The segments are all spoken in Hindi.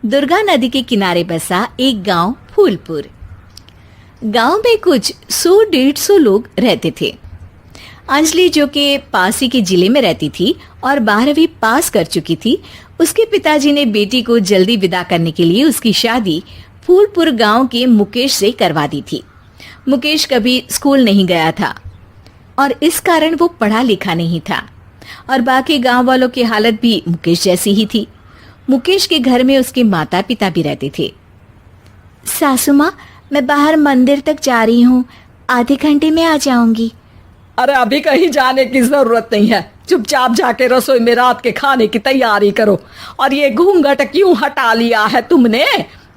दुर्गा नदी के किनारे बसा एक गांव फूलपुर। गांव में कुछ 100-150 लोग रहते थे। अंजलि, जो कि पास ही के जिले में रहती थी और 12वीं पास कर चुकी थी, उसके पिताजी ने बेटी को जल्दी विदा करने के लिए उसकी शादी फूलपुर गांव के मुकेश से करवा दी थी। मुकेश कभी स्कूल नहीं गया था और इस कारण वो पढ़ा लिखा नहीं था और बाकी गांव वालों की हालत भी मुकेश जैसी ही थी। मुकेश के घर में उसके माता पिता भी रहते थे। सासू माँ, मैं बाहर मंदिर तक जा रही हूँ, आधे घंटे में आ जाऊंगी। अरे अभी कहीं जाने की जरूरत नहीं है, चुपचाप जाके रसोई में रात के खाने की तैयारी करो। और ये घूंघट क्यों हटा लिया है तुमने?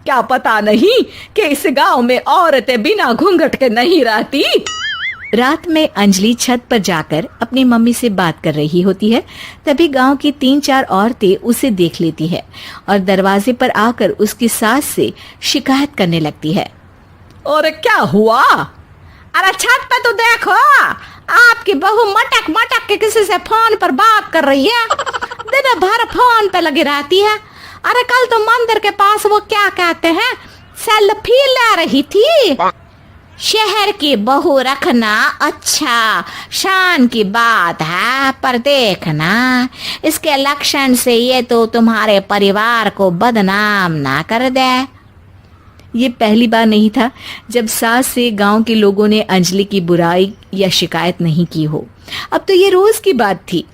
क्या पता नहीं कि इस गांव में औरतें बिना घूंघट के नहीं रहती? रात में अंजलि छत पर जाकर अपनी मम्मी से बात कर रही होती है। तभी गांव की 3-4 औरतें उसे देख लेती है और दरवाजे पर आकर उसकी सास से शिकायत करने लगती है। और क्या हुआ? अरे छत पे तो देखो, आपकी बहू मटक मटक के किसी से फोन पर बात कर रही है। दिन भर फोन पे लगी रहती है। अरे कल तो मंदिर के पास वो क्या कहते हैं, सेल्फी ले रही थी। शहर की बहू रखना अच्छा शान की बात है, पर देखना इसके लक्षण से ये तो तुम्हारे परिवार को बदनाम ना कर दे। ये पहली बार नहीं था जब सास से गांव के लोगों ने अंजलि की बुराई या शिकायत नहीं की हो। अब तो ये रोज की बात थी।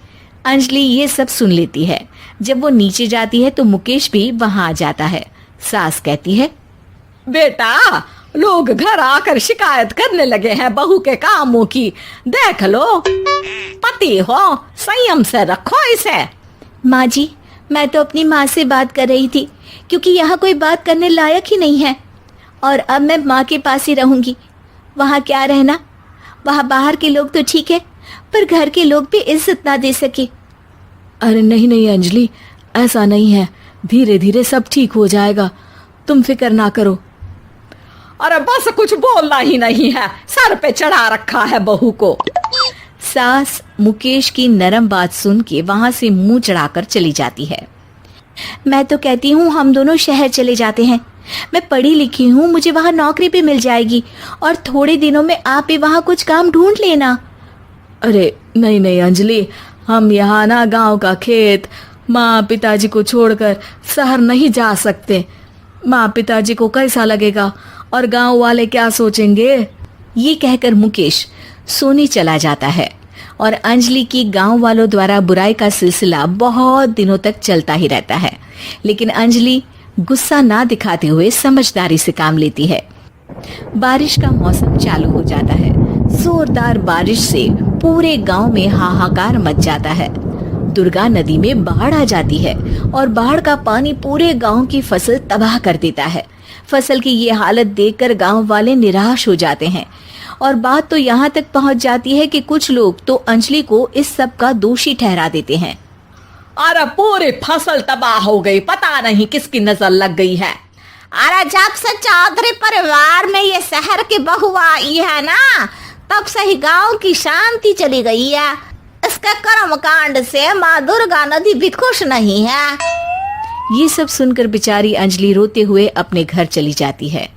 अंजलि ये सब सुन लेती है। जब वो नीचे जाती है तो मुकेश भी वहां आ जाता है। सास कहती है, बेटा, लोग घर आकर शिकायत करने लगे हैं बहू के कामों की। देख लो, पति हो, संयम से रखो इसे। माँ जी, मैं तो अपनी माँ से बात कर रही थी, क्योंकि यहाँ कोई बात करने लायक ही नहीं है और अब मैं माँ के पास ही रहूंगी। वहाँ क्या रहना, वहाँ बाहर के लोग तो ठीक है, पर घर के लोग भी इज्जत ना दे सके। अरे नहीं नहीं अंजलि, ऐसा नहीं है, धीरे धीरे सब ठीक हो जाएगा, तुम फिक्र ना करो। अरे बस कुछ बोलना ही नहीं है, सर पे चढ़ा रखा है बहू को। सास मुकेश की नरम बात सुन के वहां से मुंह चढ़ाकर चली जाती है। मैं तो कहती हूँ हम दोनों शहर चले जाते हैं। मैं पढ़ी लिखी हूँ, मुझे वहाँ नौकरी भी मिल जाएगी और थोड़े दिनों में आप भी वहाँ कुछ काम ढूंढ लेना। अरे नहीं नहीं अंजलि, हम यहाँ ना गांव का खेत, माँ पिताजी को छोड़कर शहर नहीं जा सकते। माँ पिताजी को कैसा लगेगा और गांव वाले क्या सोचेंगे? ये कहकर मुकेश सोने चला जाता है और अंजलि की गांव वालों द्वारा बुराई का सिलसिला बहुत दिनों तक चलता ही रहता है। लेकिन अंजलि गुस्सा ना दिखाते हुए समझदारी से काम लेती है। बारिश का मौसम चालू हो जाता है। जोरदार बारिश से पूरे गांव में हाहाकार मच जाता है। दुर्गा नदी में बाढ़ आ जाती है और बाढ़ का पानी पूरे गांव की फसल तबाह कर देता है। फसल की ये हालत देखकर गांव वाले निराश हो जाते हैं और बात तो यहाँ तक पहुँच जाती है कि कुछ लोग तो अंजलि को इस सब का दोषी ठहरा देते हैं। अरे पूरी फसल तबाह हो गई, पता नहीं किसकी नजर लग गई है। अरे जब से चौधरी परिवार में ये शहर की बहू आई है ना, तब से ही गांव की शांति चली गई है। इसके कर्म कांड से माँ दुर्गा नदी भी खुश नहीं है। ये सब सुनकर बेचारी अंजलि रोते हुए अपने घर चली जाती है।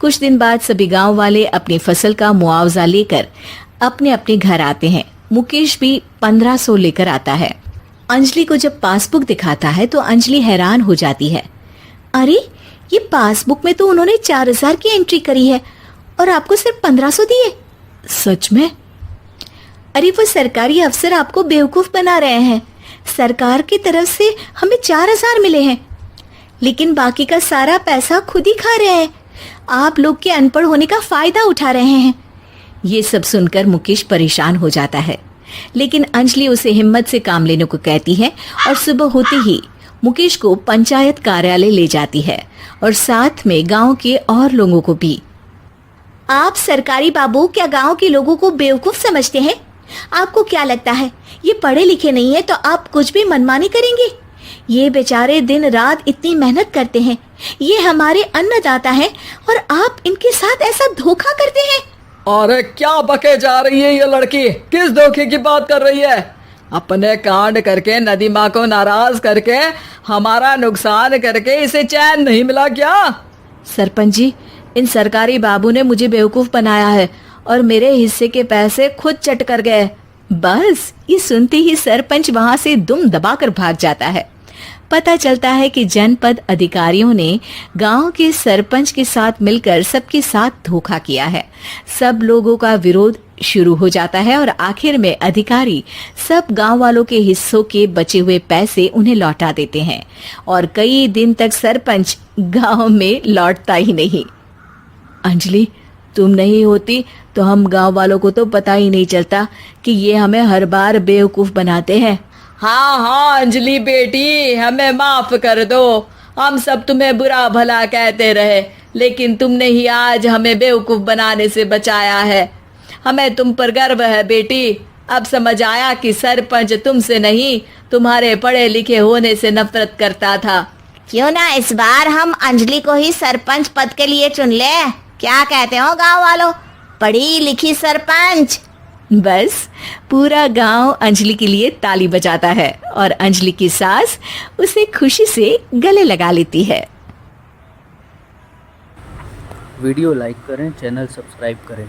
कुछ दिन बाद सभी गांव वाले अपनी फसल का मुआवजा लेकर अपने अपने घर आते हैं। मुकेश भी 1500 लेकर आता है। अंजलि को जब पासबुक दिखाता है तो अंजलि हैरान हो जाती है। अरे, ये पासबुक में तो उन्होंने 4000 की एंट्री करी है और आपको सिर्फ 1500 दिए। सच में? अरे वो सरकारी अफसर आपको बेवकूफ बना रहे हैं। सरकार की तरफ से हमें 4000 मिले हैं, लेकिन बाकी का सारा पैसा खुद ही खा रहे हैं। आप लोग के अनपढ़ होने का फायदा उठा रहे हैं। ये सब सुनकर मुकेश परेशान हो जाता है, लेकिन अंजलि उसे हिम्मत से काम लेने को कहती है और सुबह होते ही मुकेश को पंचायत कार्यालय ले जाती है और साथ में गांव के और लोगों को भी। आप सरकारी बाबू क्या गांव के लोगों को बेवकूफ समझते हैं? आपको क्या लगता है ये पढ़े लिखे नहीं है तो आप कुछ भी मनमानी करेंगे? ये बेचारे दिन रात इतनी मेहनत करते हैं, ये हमारे अन्नदाता हैं और आप इनके साथ ऐसा धोखा करते हैं। अरे क्या बके जा रही है ये लड़की? किस धोखे की बात कर रही है? अपने कांड करके नदी माँ को नाराज करके हमारा नुकसान करके इसे चैन नहीं मिला क्या? सरपंच जी, इन सरकारी बाबू ने मुझे बेवकूफ बनाया है और मेरे हिस्से के पैसे खुद चट कर गए। बस ये सुनते ही सरपंच वहां से दुम दबाकर भाग जाता है। पता चलता है कि जनपद अधिकारियों ने गांव के सरपंच के साथ मिलकर सबके साथ धोखा किया है। सब लोगों का विरोध शुरू हो जाता है और आखिर में अधिकारी सब गांव वालों के हिस्सों के बचे हुए पैसे उन्हें लौटा देते हैं और कई दिन तक सरपंच गांव में लौटता ही नहीं। अंजलि, तुम नहीं होती तो हम गांव वालों को तो पता ही नहीं चलता कि ये हमें हर बार बेवकूफ बनाते हैं। हाँ हाँ अंजलि बेटी, हमें माफ कर दो। हम सब तुम्हें बुरा भला कहते रहे, लेकिन तुमने ही आज हमें बेवकूफ बनाने से बचाया है। हमें तुम पर गर्व है बेटी। अब समझ आया कि सरपंच तुमसे नहीं, तुम्हारे पढ़े लिखे होने से नफरत करता था। क्यों ना इस बार हम अंजलि को ही सरपंच पद के लिए चुन ले? क्या कहते हो गांव वालों? पढ़ी लिखी सरपंच। बस पूरा गांव अंजलि के लिए ताली बजाता है और अंजलि की सास उसे खुशी से गले लगा लेती है। वीडियो लाइक करें, चैनल सब्सक्राइब करें।